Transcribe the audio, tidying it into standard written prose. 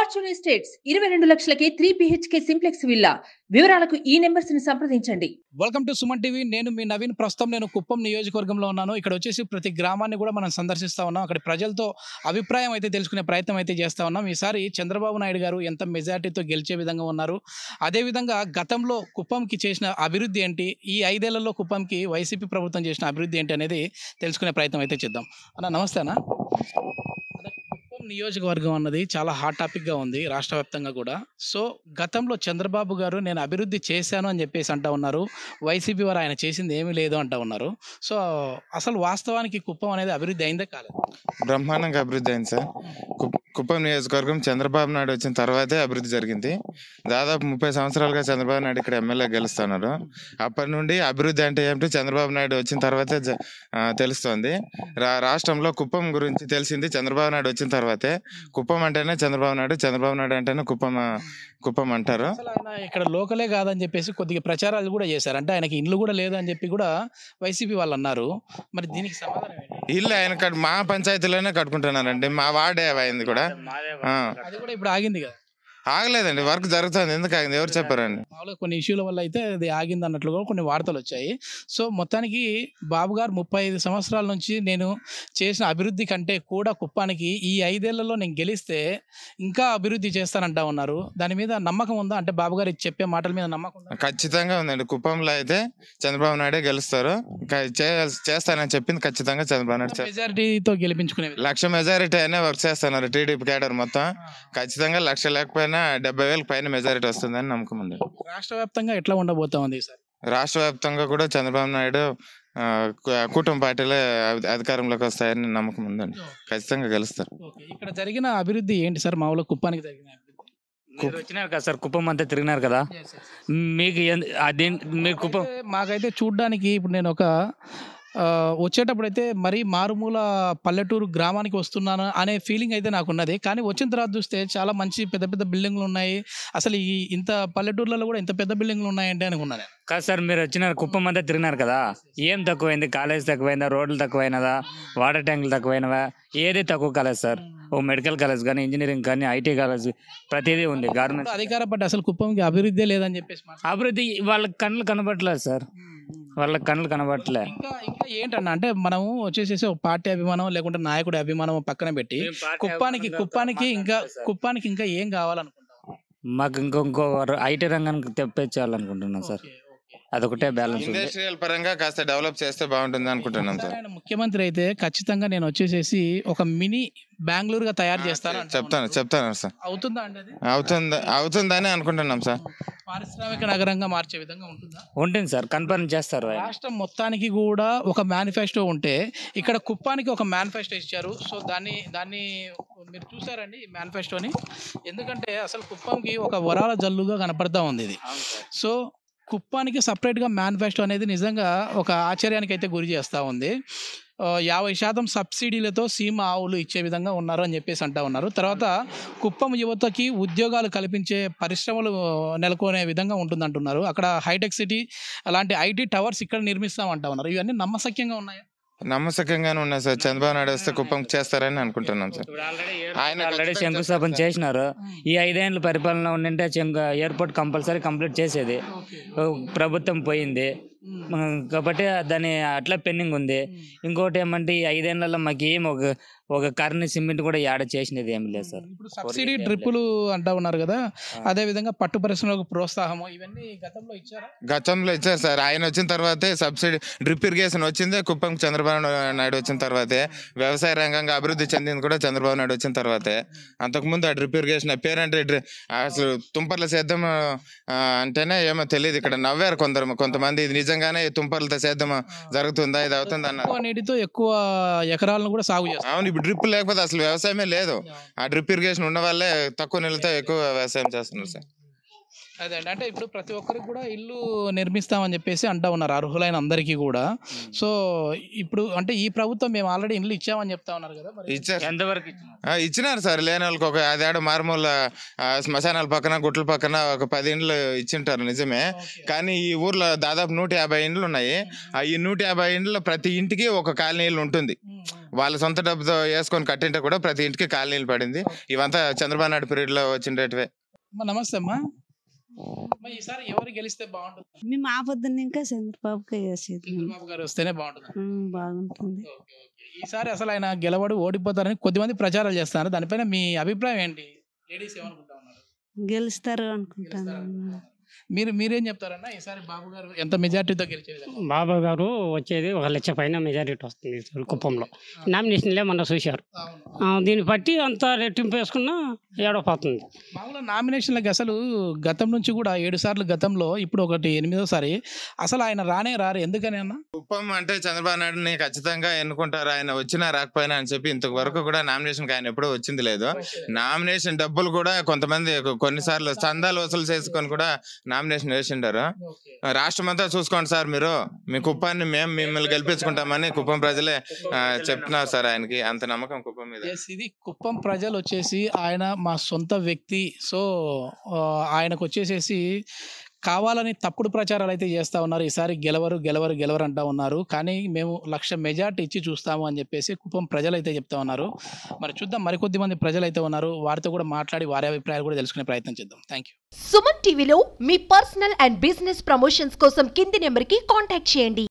Fortune estates 22 లక్షలకే 3 BHK simplex villa. వివరాలకు ఈ numbers ని సంప్రదించండి. Welcome to Suman TV. నేను మీ నవీన్. ప్రస్తుతం నేను కుప్పం నియోజకవర్గంలో ఉన్నాను. ఇక్కడ వచ్చేసి ప్రతి గ్రామాన్ని కూడా మనం సందర్శిస్తా ఉన్నాం. అక్కడ ప్రజలతో అభిప్రాయం అయితే తెలుసుకునే ప్రయత్నం అయితే చేస్తా ఉన్నాం. ఈసారి చంద్రబాబు నాయుడు గారు ఎంత మెజార్టీతో గెలిచే విధంగా ఉన్నారు, అదేవిధంగా గతంలో కుప్పంకి చేసిన అభివృద్ధి ఏంటి, ఈ 5 ఏళ్లలో కుప్పంకి వైసీపీ ప్రభుత్వం చేసిన అభివృద్ధి ఏంటి అనేది తెలుసుకునే ప్రయత్నం అయితే చేద్దాం. అన్న నమస్తే అన్న. కుప్పం నియోజకవర్గం అన్నది చాలా హాట్ టాపిక్గా ఉంది రాష్ట్ర వ్యాప్తంగా కూడా. సో గతంలో చంద్రబాబు గారు నేను అభివృద్ధి చేశాను అని చెప్పేసి అంటా ఉన్నారు, వైసీపీ వారు ఆయన చేసింది ఏమీ లేదు అంటా ఉన్నారు. సో అసలు వాస్తవానికి కుప్పం అనేది అభివృద్ధి అయిందే కాలేదు? బ్రహ్మాండంగా అభివృద్ధి అయింది సార్. కుప్పం నియోజకవర్గం చంద్రబాబు నాయుడు వచ్చిన తర్వాతే అభివృద్ధి జరిగింది. దాదాపు 30 సంవత్సరాలుగా చంద్రబాబు నాయుడు ఇక్కడ ఎమ్మెల్యే గెలుస్తున్నారు. అప్పటి నుండి అభివృద్ధి అంటే ఏమిటో చంద్రబాబు నాయుడు వచ్చిన తర్వాతే తెలుస్తోంది. రాష్ట్రంలో కుప్పం గురించి తెలిసింది చంద్రబాబు నాయుడు వచ్చిన తర్వాతే. కుప్పం అంటేనే చంద్రబాబు నాయుడు, చంద్రబాబు నాయుడు అంటేనే కుప్పం అంటారు. అసలు ఆయన ఇక్కడ లోకలే కాదని చెప్పేసి కొద్దిగా ప్రచారాలు కూడా చేశారు. అంటే ఆయనకి ఇల్లు కూడా లేదు అని చెప్పి కూడా వైసీపీ వాళ్ళు అన్నారు. మరి దీనికి సమాధానం ఏంటి? ఇల్లు ఆయన మా పంచాయతీలోనే కట్టుకుంటున్నారండి. మా వార్డే అయింది కూడా. అది కూడా ఇప్పుడు ఆగింది కదా? ఆగలేదండి, వర్క్ జరుగుతుంది. ఎందుకు ఆగింది ఎవరు చెప్పారండి? మామూలుగా కొన్ని ఇష్యూల వల్ల అయితే అది ఆగింది అన్నట్లుగా కొన్ని వార్తలు వచ్చాయి. సో మొత్తానికి బాబు గారు 35 సంవత్సరాల నుంచి నేను చేసిన అభివృద్ధి కంటే కూడా కుప్పానికి ఈ 5 ఏళ్లలో నేను గెలిస్తే ఇంకా అభివృద్ధి చేస్తానంటా ఉన్నారు. దాని మీద నమ్మకం ఉందా? అంటే బాబు గారు చెప్పే మాటల మీద నమ్మకం ఉందా? ఖచ్చితంగా ఉందండి. కుప్పంలో అయితే చంద్రబాబు నాయుడే గెలుస్తారు. చేస్తానని చెప్పింది ఖచ్చితంగా చంద్రబాబు నాయుడు. మెజారిటీతో గెలిపించుకునే 1,00,000 మెజారిటీ అయినా వర్క్ చేస్తున్నారు టీడీపీ క్యాడర్ మొత్తం. ఖచ్చితంగా 1,00,000 లేకపోయినా 70,000 పైన మెజారిటీ వస్తుందని నమ్మకం ఉంది. రాష్ట్ర వ్యాప్తంగా ఎట్లా ఉండబోతా ఉంది సార్? రాష్ట్ర వ్యాప్తంగా కూడా చంద్రబాబు నాయుడు కూటమి పార్టీలే అధికారంలోకి వస్తాయని నమ్మకం ఉందండి. ఖచ్చితంగా గెలుస్తారు. ఇక్కడ జరిగిన అభివృద్ధి ఏంటి సార్? మామూలుగా కుప్పానికి జరిగిన మీరు వచ్చినారు కదా సార్, కుప్పం అంతా తిరిగినారు కదా, మీకు మీ కుప్పం మాకైతే చూడ్డానికి ఇప్పుడు నేను ఒక వచ్చేటప్పుడు అయితే మరీ మారుమూల పల్లెటూరు గ్రామానికి వస్తున్నాను అనే ఫీలింగ్ అయితే నాకు ఉన్నది. కానీ వచ్చిన తర్వాత చూస్తే చాలా మంచి పెద్ద పెద్ద బిల్డింగ్లు ఉన్నాయి. అసలు ఈ ఇంత పల్లెటూర్లలో కూడా ఇంత పెద్ద బిల్డింగ్లు ఉన్నాయంటే అనుకున్నాను. కాదు సార్, మీరు వచ్చినారు కుప్పం అంతా తిరిగినారు కదా, ఏం తక్కువైంది? కాలేజ్ తక్కువైందా, రోడ్లు తక్కువైనదా, వాటర్ ట్యాంకులు తక్కువైనవా? ఏది తక్కువ కాలేజ్ సార్? ఓ మెడికల్ కాలేజ్ కానీ, ఇంజనీరింగ్ కానీ, ఐటీ కాలేజ్ ప్రతిదీ ఉంది. గవర్నమెంట్ అధికార పట్టి అసలు కుప్పంకి అభివృద్ధి లేదని చెప్పేసి అభివృద్ధి వాళ్ళకి కళ్ళు కనబడట్లేదు సార్, వాళ్ళకి కళ్ళు కనబడట్లే. ఇంకా ఏంటన్నా అంటే మనం వచ్చేసేసి ఒక పార్టీ అభిమానం లేకుంటే నాయకుడి అభిమానం పక్కన పెట్టి కుప్పానికి ఇంకా ఏం కావాలనుకుంటాం? మాకు ఇంకో ఐటీ రంగానికి తెప్పించాలనుకుంటున్నాం సార్. అదొకటే బ్యాలెన్స్. ఇండస్ట్రియల్ పరంగా కాస్త డెవలప్ చేస్తే బాగుంటుంది అనుకుంటున్నాం సార్. ముఖ్యమంత్రి అయితే ఖచ్చితంగా నేను వచ్చేసేసి ఒక మినీ బెంగళూరుగా తయారు చేస్తాను. చెప్తాను సార్. అవుతుందా అండి? అవుతుందని అనుకుంటున్నాం సార్. పారిశ్రామిక నగరంగా మార్చే విధంగా ఉంటుందా? ఉంటుంది సార్, కన్ఫర్మ్ చేస్తారు. రాష్ట్రం మొత్తానికి కూడా ఒక మేనిఫెస్టో ఉంటే ఇక్కడ కుప్పానికి ఒక మేనిఫెస్టో ఇచ్చారు. సో దాన్ని మీరు చూసారండి ఈ మేనిఫెస్టోని? ఎందుకంటే అసలు కుప్పంకి ఒక వరాల జల్లుగా కనపడతా ఉంది ఇది. సో కుప్పానికి సపరేట్గా మేనిఫెస్టో అనేది నిజంగా ఒక ఆశ్చర్యానికి అయితే గురి చేస్తూ ఉంది. 50% సబ్సిడీలతో సీమ ఆవులు ఇచ్చే విధంగా ఉన్నారు అని చెప్పేసి అంటూ ఉన్నారు. తర్వాత కుప్పం యువతకి ఉద్యోగాలు కల్పించే పరిశ్రమలు నెలకొనే విధంగా ఉంటుందంటున్నారు. అక్కడ హైటెక్ సిటీ అలాంటి ఐటీ టవర్స్ ఇక్కడ నిర్మిస్తామంటా ఉన్నారు. ఇవన్నీ నమ్మశక్యంగా ఉన్నాయా? నమ్మశక్యంగానే ఉన్నాయి సార్. చంద్రబాబు నాయుడు వస్తే కుప్పం చేస్తారని అనుకుంటున్నాం సార్. ఆయన ఆల్రెడీ శంకుస్థాపన చేసినారు. ఈ 5 ఏళ్ళ పరిపాలన ఉండింటే ఎయిర్పోర్ట్ కంపల్సరీ కంప్లీట్ చేసేది. ప్రభుత్వం పోయింది కాబట్టి దాని అట్లా పెండింగ్ ఉంది. ఇంకోటి ఏమంటే ఈ 5 ఏళ్లలో మాకు ఏం ఒక కర్ని సిమెంట్ కూడా యాడ్ చేసినది ఏమి లేదు సార్. సబ్సిడీ డ్రిప్పులు అంటా ఉన్నారు కదా, అదే విధంగా పట్టు పరిశ్రమలకు ప్రోత్సాహము ఇవన్నీ గతంలో ఇచ్చారు సార్. ఆయన వచ్చిన తర్వాతే సబ్సిడీ డ్రిప్ ఇరిగేషన్ వచ్చిందే కుప్పం చంద్రబాబు నాయుడు వచ్చిన తర్వాతే. వ్యవసాయ రంగంగా అభివృద్ధి చెందింది కూడా చంద్రబాబు నాయుడు వచ్చిన తర్వాతే. అంతకుముందు ఆ డ్రిప్ ఇరిగేషన్ పేరంటే అసలు తుంపర్ల సేద్యం అంటేనే ఏమో తెలియదు. ఇక్కడ నవ్వారు కొంతమంది. ఇది నిజంగానే తుంపర్లతో సేద్యం జరుగుతుందా, ఇది అవుతుందా అన్న. నీటితో ఎక్కువ ఎకరాలను కూడా సాగు చేస్తారు. అవును, ఇప్పుడు డ్రిప్ లేకపోతే అసలు వ్యవసాయమే లేదు. ఆ డ్రిప్ ఇరిగేషన్ ఉన్న వాళ్ళే తక్కువ నీళ్ళతో ఎక్కువ వ్యవసాయం చేస్తున్నారు సార్. అదే అండి. అంటే ఇప్పుడు ప్రతి ఒక్కరికి కూడా ఇల్లు నిర్మిస్తామని చెప్పేసి అంటా ఉన్నారు అర్హులైన అందరికీ కూడా. సో ఇప్పుడు అంటే ఈ ప్రభుత్వం మేము ఆల్రెడీ ఇల్లు ఇచ్చామని చెప్తా ఉన్నారు కదా, మరి ఇచ్చారు ఎంతవరకు ఇచ్చినారు సార్. లేని వాళ్ళకి ఒక 5 ఏడు మారుమూల శ్మశానాల పక్కన గుట్ల పక్కన ఒక 10 ఇండ్లు ఇచ్చింటారు నిజమే. కానీ ఈ ఊర్లో దాదాపు 150 ఇండ్లు ఉన్నాయి. ఈ 150 ఇండ్లలో ప్రతి ఇంటికి ఒక కాలనీలు ఉంటుంది. వాళ్ళ సొంత డబ్బుతో వేసుకొని కట్టింటే కూడా ప్రతి ఇంటికి కాలనీలు పడింది. ఇవంతా చంద్రబాబు నాయుడు పీరియడ్ లో వచ్చినట్టువే. అమ్మా నమస్తే అమ్మా. అమ్మా, ఈసారి ఎవరు గెలిస్తే బాగుంటుంది? మేము ఆ పొద్దున్న ఇంకా చంద్రబాబుకే చేసేది. చంద్రబాబు గారు వస్తేనే బాగుంటుంది. బాగుంటుంది. Okay, okay. ఈసారి అసలు ఆయన గెలవడు, ఓడిపోతారని కొద్దిమంది ప్రచారాలు చేస్తున్నారు. దానిపైన మీ అభిప్రాయం ఏంటి? లేడీస్ ఏమనుకుంటా ఉన్నారు? గెలుస్తారు అనుకుంటాను. మీరేం చెప్తారన్నా? ఈసారి బాబు గారు ఎంత మెజార్టీతో గెలిచే విధంగా? బాబా గారు వచ్చేది 1 లక్ష పైన మెజారిటీ వస్తుంది ఈసారి కుప్పంలో. నామినేషన్లే మొన్న చూశారు. దీన్ని బట్టి అంత రెట్టింపు వేసుకున్నా ఏడపోతుంది. మామూలుగా నామినేషన్లకి అసలు గతం నుంచి కూడా 7 సార్లు గతంలో, ఇప్పుడు ఒకటి 8వ సారి అసలు ఆయన రానే రారు. ఎందుకని అన్న? కుప్పం అంటే చంద్రబాబు నాయుడుని ఖచ్చితంగా ఎన్నుకుంటారు, ఆయన వచ్చినా రాకపోయినా అని చెప్పి ఇంతవరకు కూడా నామినేషన్ ఆయన ఎప్పుడూ వచ్చింది లేదు. నామినేషన్ డబ్బులు కూడా కొంతమంది కొన్నిసార్లు చందాలు వసూలు చేసుకొని కూడా నామినేషన్ వేసిండారు. రాష్ట్రం అంతా చూసుకోండి సార్, మీరు మీ కుప్పాన్ని మేము మిమ్మల్ని గెలిపించుకుంటామని కుప్పం ప్రజలే చెప్తున్నారు సార్. ఆయనకి అంత నమ్మకం కుప్పం మీద. ఇది కుప్పం ప్రజలు వచ్చేసి ఆయన మా సొంత వ్యక్తి. సో ఆయనకు వచ్చేసేసి కావాలని తప్పుడు ప్రచారాలు అయితే చేస్తూ ఉన్నారు. ఈసారి గెలవరు అంటూ ఉన్నారు. కానీ మేము 1 లక్ష మెజార్టీ ఇచ్చి చూస్తాము అని చెప్పేసి కుప్పం ప్రజలు అయితే చెప్తా ఉన్నారు. మరి చూద్దాం, మరికొద్ది మంది ప్రజలు అయితే ఉన్నారు, వారితో కూడా మాట్లాడి వారి అభిప్రాయాలు కూడా తెలుసుకునే ప్రయత్నం చేద్దాం. Thank you. సుమన్ టీవీలో మీ పర్సనల్ అండ్ బిజినెస్ ప్రమోషన్స్ కోసం కింది నెంబర్కి కాంటాక్ట్ చేయండి.